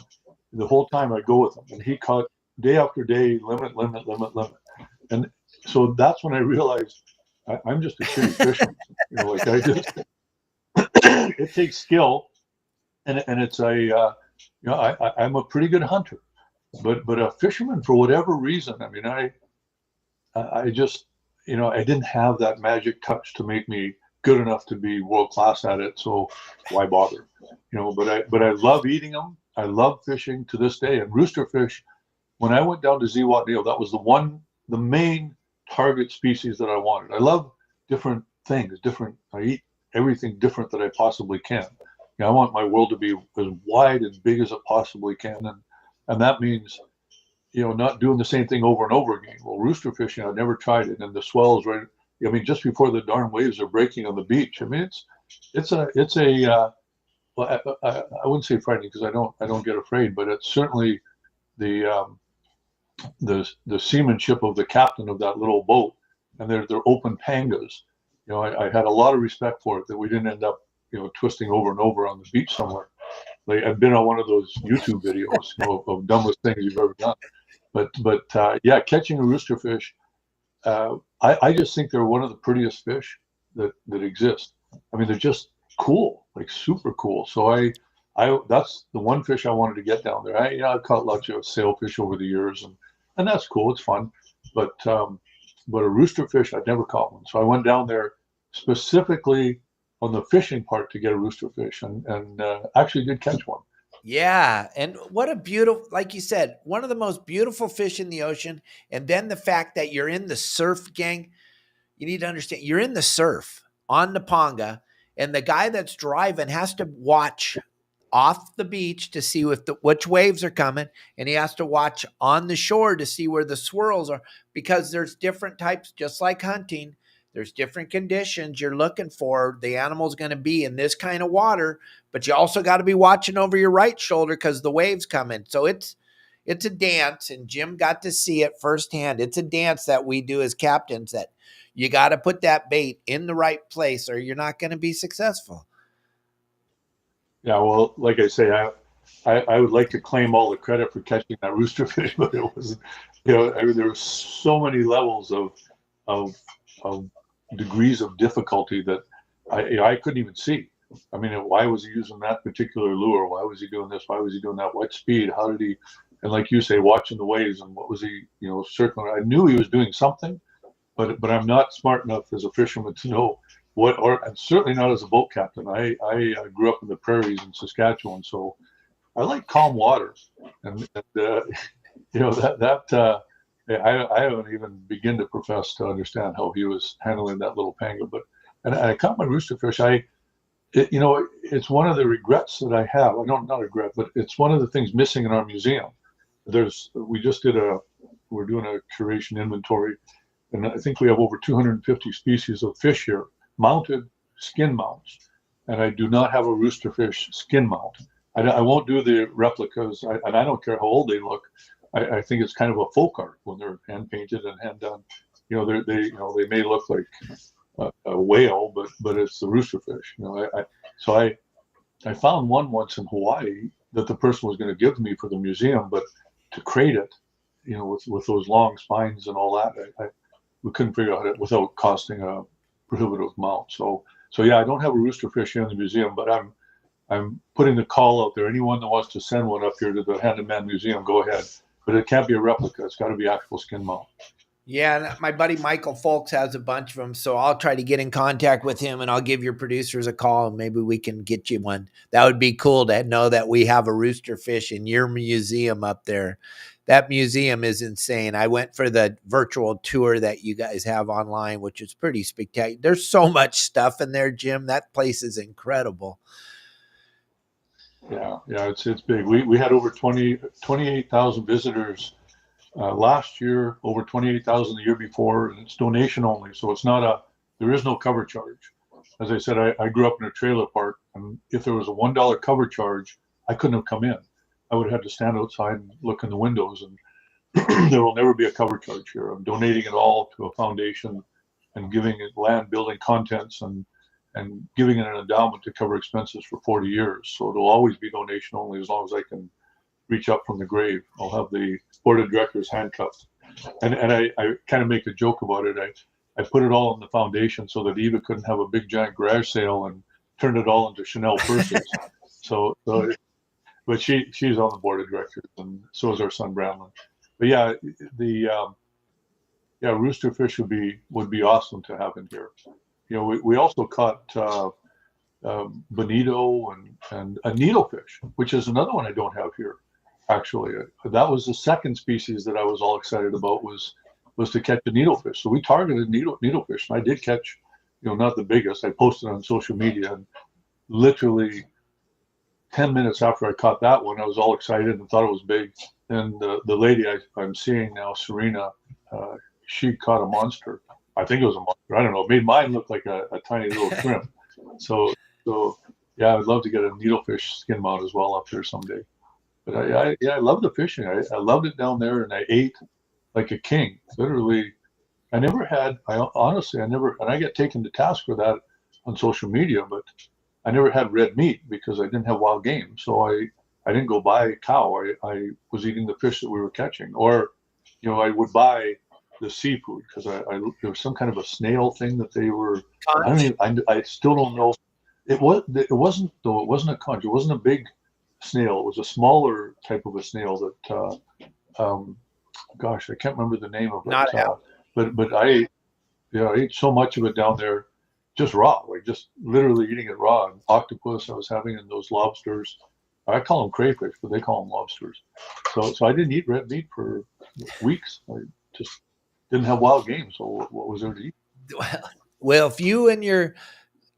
The whole time I'd go with him, and he caught day after day, limit. And so that's when I realized I'm just a shitty fisherman. It takes skill, and it's I'm a pretty good hunter, but a fisherman, for whatever reason, I mean, I just, I didn't have that magic touch to make me good enough to be world class at it. So why bother? But I love eating them. I love fishing to this day. And rooster fish, when I went down to Zihuatanejo, that was the main target species that I wanted. I love different things, I eat everything different that I possibly can. I want my world to be as wide and big as it possibly can. And that means, not doing the same thing over and over again. Well, rooster fishing, I never tried it. And the swells, right? I mean, just before the darn waves are breaking on the beach. I mean, I wouldn't say frightening because I don't get afraid, but it's certainly the seamanship of the captain of that little boat, and they're open pangas. I had a lot of respect for it, that we didn't end up twisting over and over on the beach somewhere. Like, I've been on one of those YouTube videos of dumbest things you've ever done. But yeah, catching a rooster fish, I just think they're one of the prettiest fish that exist. I mean, they're just cool, like super cool. So I that's the one fish I wanted to get down there. I've caught lots of sailfish over the years, and that's cool. It's fun, but a rooster fish, I'd never caught one. So I went down there specifically on the fishing part to get a rooster fish, and actually did catch one. Yeah. And what a beautiful, like you said, one of the most beautiful fish in the ocean. And then the fact that you're in the surf, gang, you need to understand you're in the surf on Naponga, and the guy that's driving has to watch off the beach to see which waves are coming, and he has to watch on the shore to see where the swirls are, because there's different types, just like hunting. There's different conditions you're looking for. The animal's going to be in this kind of water, but you also got to be watching over your right shoulder because the waves come in. So it's a dance, and Jim got to see it firsthand. It's a dance that we do as captains, that You got to put that bait in the right place or you're not going to be successful. Yeah, well, like I say, I would like to claim all the credit for catching that rooster fish, but it wasn't. I mean, there were so many levels of of degrees of difficulty that I couldn't even see. I mean, why was he using that particular lure? Why was he doing this? Why was he doing that? What speed? How did he? And like you say, watching the waves and what was he, circling? I knew he was doing something, but I'm not smart enough as a fisherman to know what, or and certainly not as a boat captain. I grew up in the prairies in Saskatchewan, so I like calm water, and I haven't even begin to profess to understand how he was handling that little panga. But and I caught my rooster fish. It's one of the regrets that I have. I don't, not regret, but it's one of the things missing in our museum. We're doing a curation inventory, and I think we have over 250 species of fish here, mounted skin mounts, and I do not have a roosterfish skin mount. I won't do the replicas, and I don't care how old they look. I think it's kind of a folk art when they're hand painted and hand done. They may look like a whale, but it's the roosterfish. I found one once in Hawaii that the person was going to give me for the museum, but to crate it, with those long spines and all that, we couldn't figure out it without costing a prohibitive amount. So yeah, I don't have a roosterfish here in the museum, but I'm putting the call out there. Anyone that wants to send one up here to the Hand and Man Museum, go ahead. But it can't be a replica. It's got to be actual skin mount. Yeah, my buddy Michael Folks has a bunch of them, so I'll try to get in contact with him, and I'll give your producers a call, and maybe we can get you one. That would be cool to know that we have a rooster fish in your museum up there. That museum is insane. I went for the virtual tour that you guys have online, which is pretty spectacular. There's so much stuff in there, Jim. That place is incredible. Yeah, it's big. We had over 28,000 visitors last year, over 28,000 the year before, and it's donation only. So there is no cover charge. As I said, I grew up in a trailer park, and if there was a $1 cover charge, I couldn't have come in. I would have had to stand outside and look in the windows, and there will never be a cover charge here. I'm donating it all to a foundation and giving it land building contents and giving it an endowment to cover expenses for 40 years. So it'll always be donation only as long as I can reach up from the grave. I'll have the board of directors handcuffed. And I kind of make a joke about it. I put it all in the foundation so that Eva couldn't have a big giant garage sale and turn it all into Chanel purses. But she's on the board of directors, and so is our son Brandon. But yeah, roosterfish would be awesome to have in here. We also caught bonito and a needlefish, which is another one I don't have here. Actually, that was the second species that I was all excited about was to catch a needlefish. So we targeted needlefish, and I did catch, not the biggest. I posted on social media, and literally 10 minutes after I caught that one, I was all excited and thought it was big. And the lady I'm seeing now, Serena, she caught a monster. I think it was a monster. I don't know. It made mine look like a tiny little shrimp. So yeah, I'd love to get a needlefish skin mount as well up here someday. But I love the fishing. I loved it down there, and I ate like a king. Literally, honestly, and I get taken to task for that on social media, but I never had red meat because I didn't have wild game. So I didn't go buy a cow. I was eating the fish that we were catching, or I would buy the seafood because there was some kind of a snail thing that they were. I still don't know. It wasn't a conch. It wasn't a big snail. It was a smaller type of a snail that. Gosh, I can't remember the name of it. But I ate so much of it down there, just raw, like just literally eating it raw. And octopus I was having, and those lobsters. I call them crayfish, but they call them lobsters. So I didn't eat red meat for weeks. I just didn't have wild game. So what was there to eat? Well, if you and your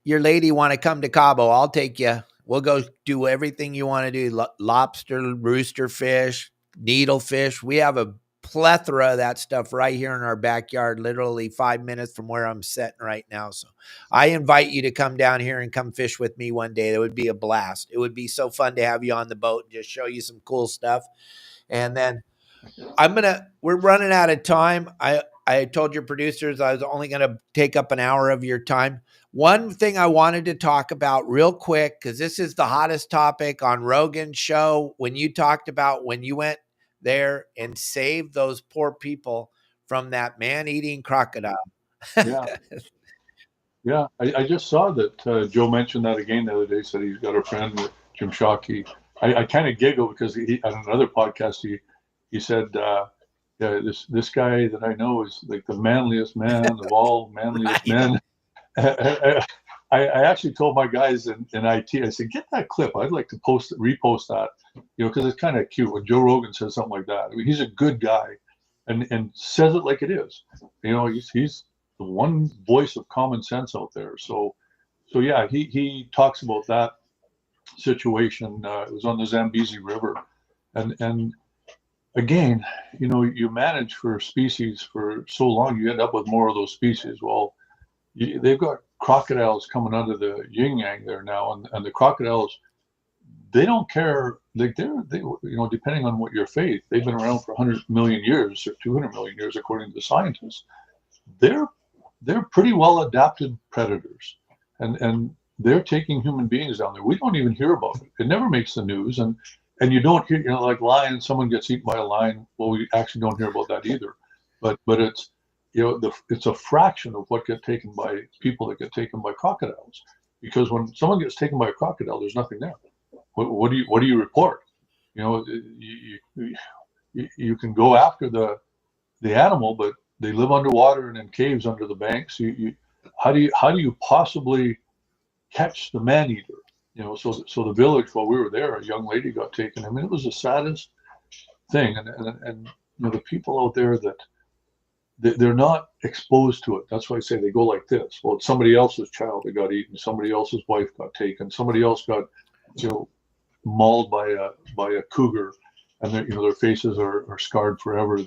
lady want to come to Cabo, I'll take you. We'll go do everything you want to do. Lobster, rooster fish, needlefish. We have a plethora of that stuff right here in our backyard, literally 5 minutes from where I'm sitting right now. So I invite you to come down here and come fish with me one day. That would be a blast. It would be so fun to have you on the boat and just show you some cool stuff. And then we're running out of time. I told your producers I was only going to take up an hour of your time. One thing I wanted to talk about real quick, because this is the hottest topic on Rogan's show, when you talked about when you went there and saved those poor people from that man-eating crocodile. Yeah. Yeah. I just saw that Joe mentioned that again the other day, said he's got a friend, Jim Shockey. I kind of giggle because on another podcast, he said, yeah, this guy that I know is like the manliest man of all manliest men. I actually told my guys in IT, I said, get that clip. I'd like to repost that, because it's kind of cute when Joe Rogan says something like that. I mean, he's a good guy and says it like it is. He's the one voice of common sense out there. So yeah, he talks about that situation. It was on the Zambezi River. And again, you manage for species for so long, you end up with more of those species. Well, they've got crocodiles coming out of the yin yang there now, and the crocodiles, they don't care. Like they depending on what your faith, they've been around for 100 million years or 200 million years, according to the scientists. They're pretty well adapted predators, and they're taking human beings down there. We don't even hear about it. It never makes the news, and you don't hear, like lions. Someone gets eaten by a lion. Well, we actually don't hear about that either. But it's it's a fraction of what get taken by people that get taken by crocodiles. Because when someone gets taken by a crocodile, there's nothing there. What do you report? You can go after the animal, but they live underwater and in caves under the banks. How do you possibly catch the man eater? So the village, while we were there, a young lady got taken. I mean, it was the saddest thing, and the people out there that they're not exposed to it. That's why I say they go like this. Well, it's somebody else's child that got eaten. Somebody else's wife got taken. Somebody else got, mauled by a cougar, and their faces are scarred forever.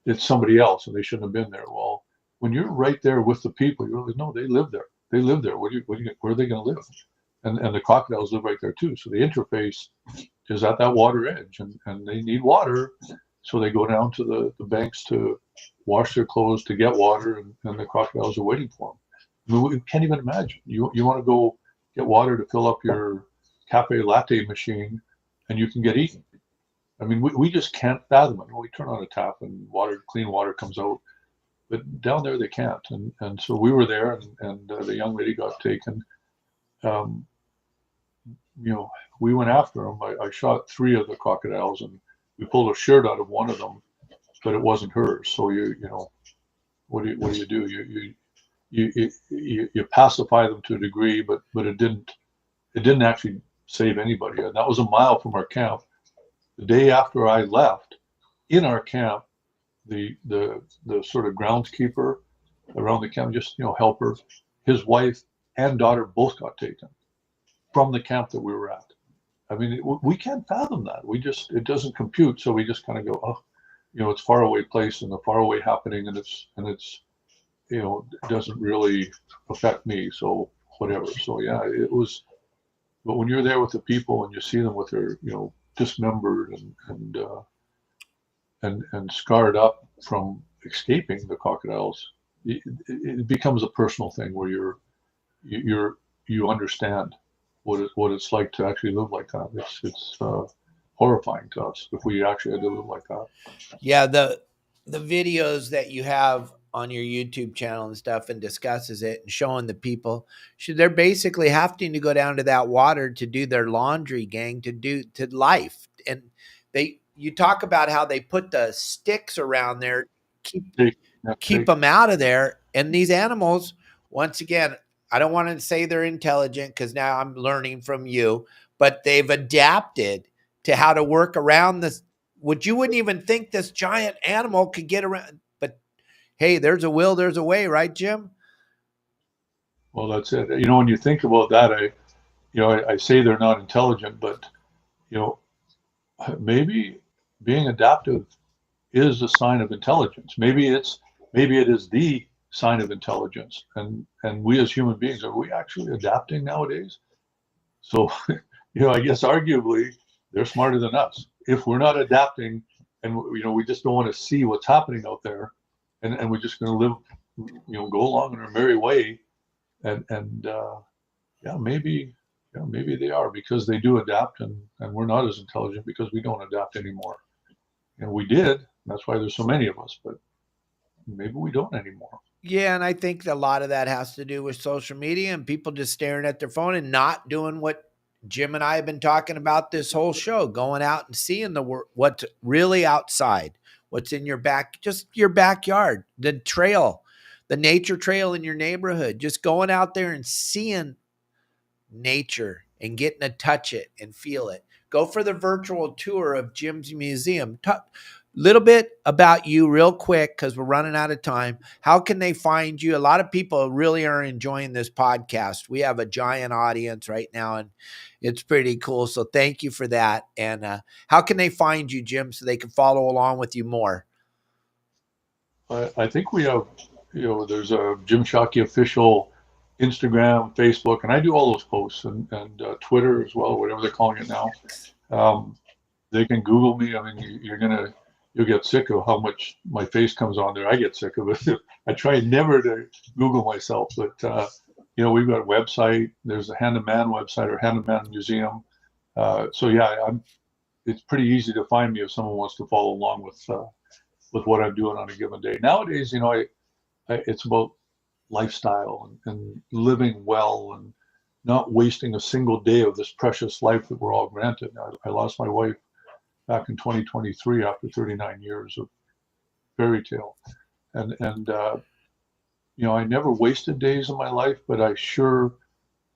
It's somebody else, and they shouldn't have been there. Well, when you're right there with the people, you're like, no, they live there. They live there. Where are they going to live? And the crocodiles live right there too. So the interface is at that water edge, and they need water. So they go down to the banks to wash their clothes, to get water, and the crocodiles are waiting for them. I mean, we can't even imagine. You want to go get water to fill up your cafe latte machine, and you can get eaten. I mean, we just can't fathom it. We turn on a tap and clean water comes out, but down there they can't. And so we were there, and the young lady got taken. We went after them. I shot 3 of the crocodiles, and we pulled a shirt out of one of them, but it wasn't hers. So what do you do? You pacify them to a degree, but it didn't actually save anybody. And that was a mile from our camp. The day after I left, in our camp, the sort of groundskeeper around the camp, just helper, his wife and daughter both got taken from the camp that we were at. I mean, we can't fathom that. It doesn't compute. So we just kind of go, oh, it's far away place and a far away happening, and it's it doesn't really affect me. So whatever. So yeah, it was. But when you're there with the people and you see them with their dismembered and scarred up from escaping the crocodiles, it becomes a personal thing where you understand what it's like to actually live like that. It's horrifying to us if we actually had to live like that. Yeah, the videos that you have on your YouTube channel and stuff, and discusses it and showing the people, they're basically having to go down to that water to do their laundry, gang, to life. And you talk about how they put the sticks around there, keep them out of there. And these animals, once again, I don't want to say they're intelligent, because now I'm learning from you, but they've adapted to how to work around this. You wouldn't even think this giant animal could get around, but hey, there's a will, there's a way, right, Jim? Well, that's it. When you think about that, I say they're not intelligent, but maybe being adaptive is a sign of intelligence. Maybe it is the sign of intelligence. And we as human beings, are we actually adapting nowadays? So, I guess arguably they're smarter than us. If we're not adapting, and we just don't want to see what's happening out there, and we're just going to live, go along in our merry way. And yeah, maybe they are, because they do adapt, and we're not as intelligent because we don't adapt anymore. And we did. That's why there's so many of us, but maybe we don't anymore. Yeah, and I think a lot of that has to do with social media and people just staring at their phone and not doing what Jim and I have been talking about this whole show, going out and seeing what's really outside, what's in your just your backyard, the trail, the nature trail in your neighborhood, just going out there and seeing nature and getting to touch it and feel it. Go for the virtual tour of Jim's museum. Little bit about you real quick, because we're running out of time. How can they find you? A lot of people really are enjoying this podcast. We have a giant audience right now, and it's pretty cool. So thank you for that. And how can they find you, Jim, so they can follow along with you more? I think we have, there's a Jim Shockey official Instagram, Facebook, and I do all those posts, and Twitter as well, whatever they're calling it now. They can Google me. I mean, you'll get sick of how much my face comes on there. I get sick of it. I try never to Google myself, but we've got a website. There's a Hand of Man website, or Hand of Man Museum. So yeah, it's pretty easy to find me if someone wants to follow along with what I'm doing on a given day. Nowadays, it's about lifestyle and living well and not wasting a single day of this precious life that we're all granted. I lost my wife back in 2023 after 39 years of fairy tale. And I never wasted days in my life, but I sure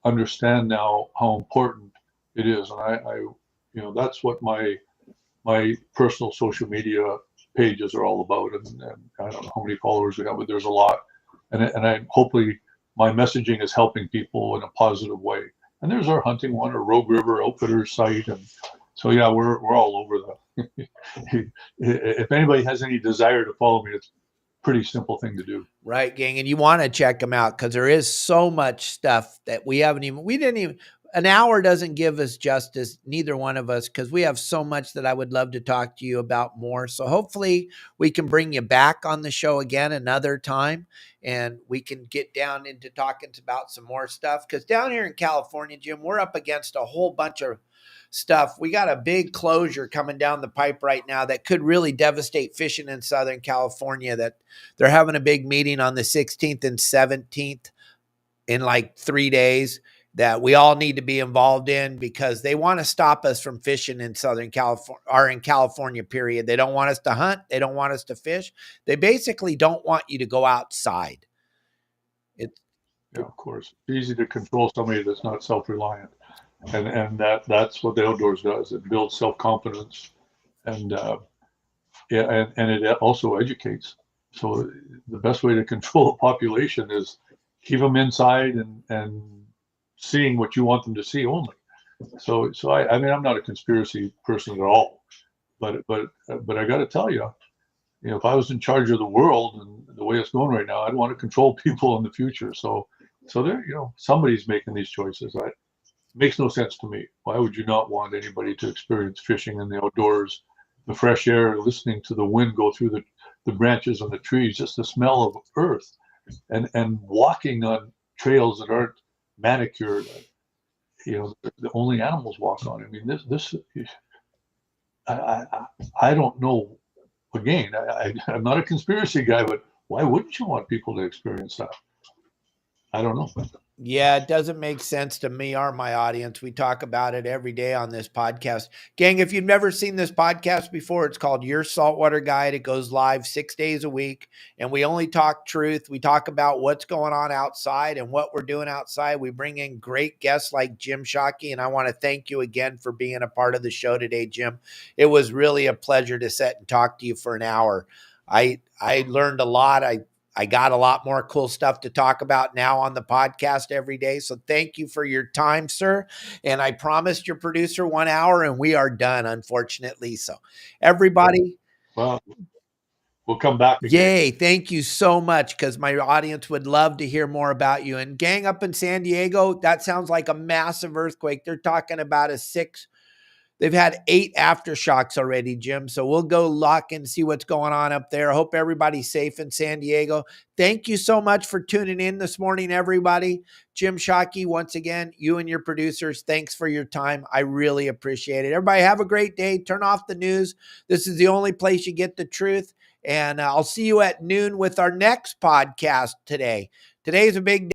understand now how important it is. And I that's what my personal social media pages are all about. And I don't know how many followers we have, but there's a lot. And I hopefully my messaging is helping people in a positive way. And there's our hunting one, or Rogue River Outfitters site. And so, yeah, we're all over the, if anybody has any desire to follow me, it's a pretty simple thing to do. Right, gang. And you want to check them out, because there is so much stuff that we didn't even, an hour doesn't give us justice, neither one of us, because we have so much that I would love to talk to you about more. So hopefully we can bring you back on the show again another time, and we can get down into talking about some more stuff. Because down here in California, Jim, we're up against a whole bunch of stuff. We got a big closure coming down the pipe right now that could really devastate fishing in Southern California. That they're having a big meeting on the 16th and 17th in like 3 days that we all need to be involved in, because they want to stop us from fishing in Southern California, or in California, period. They don't want us to hunt. They don't want us to fish. They basically don't want you to go outside. Yeah, of course. It's easy to control somebody that's not self-reliant. And that's what the outdoors does. It builds self-confidence, and and it also educates. So the best way to control a population is keep them inside and seeing what you want them to see only. So I mean, I'm not a conspiracy person at all, but I got to tell you, if I was in charge of the world and the way it's going right now, I'd want to control people in the future. So there, somebody's making these choices. It makes no sense to me. Why would you not want anybody to experience fishing in the outdoors, the fresh air, listening to the wind go through the branches of the trees, just the smell of earth, and walking on trails that aren't manicured, the only animals walk on. I mean, this I don't know. Again, I'm not a conspiracy guy, but why wouldn't you want people to experience that? I don't know. Yeah, it doesn't make sense to me or my audience. We talk about it every day on this podcast. Gang, if you've never seen this podcast before, it's called Your Saltwater Guide. It goes live 6 days a week, and we only talk truth. We talk about what's going on outside and what we're doing outside. We bring in great guests like Jim Shockey, and I want to thank you again for being a part of the show today, Jim. It was really a pleasure to sit and talk to you for an hour. I learned a lot. I got a lot more cool stuff to talk about now on the podcast every day. So thank you for your time, sir. And I promised your producer 1 hour, and we are done, unfortunately. So everybody. Well, we'll come back again. Yay. Thank you so much, because my audience would love to hear more about you. And gang, up in San Diego, that sounds like a massive earthquake. They're talking about They've had 8 aftershocks already, Jim. So we'll go look and see what's going on up there. I hope everybody's safe in San Diego. Thank you so much for tuning in this morning, everybody. Jim Shockey, once again, you and your producers, thanks for your time. I really appreciate it. Everybody have a great day. Turn off the news. This is the only place you get the truth. And I'll see you at noon with our next podcast today. Today's a big day.